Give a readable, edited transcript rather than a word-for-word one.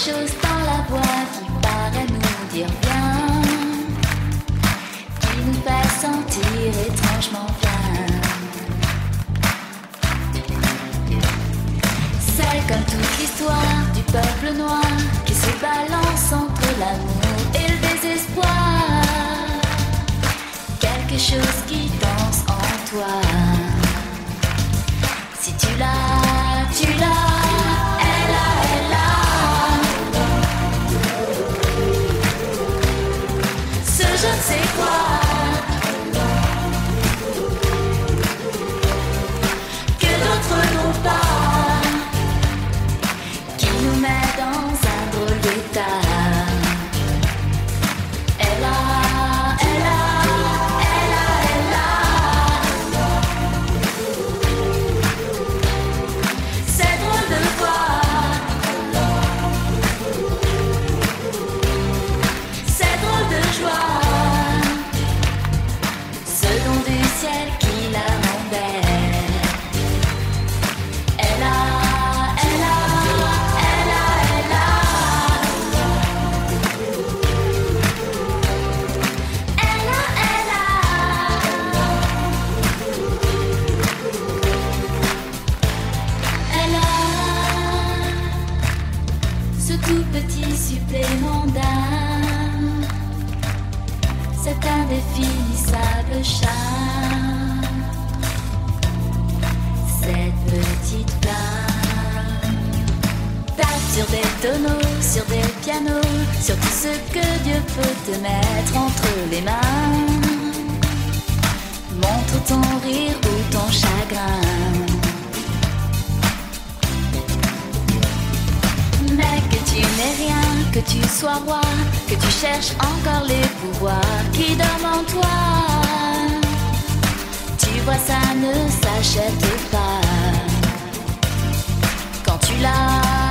chose dans la voix qui paraît nous dire bien, qui nous fait sentir étrangement bien. C'est comme toute l'histoire du peuple noir qui se balance entre l'amour et le désespoir. Quelque chose qui danse en toi. Si tu l'as, tu l'as. Je ne sais quoi que d'autres n'ont pas, qui nous met dans un drôle d'état. Elle a, elle a, elle a, elle a. C'est drôle de voir. C'est drôle de joie. Ciel qui la rend belle. Elle a, elle a, elle a, elle a. Elle a, elle a. Elle a ce tout petit supplément d'âme, cet indéfinissable charme, cette petite flamme. Tape sur des tonneaux, sur des pianos, sur tout ce que Dieu peut te mettre entre les mains. Montre ton rire ou ton chagrin. Mais que tu n'aies rien, que tu sois roi, que tu cherches encore les pouvoirs qui dorment en toi. Tu vois, ça ne s'achète pas. Quand tu l'as,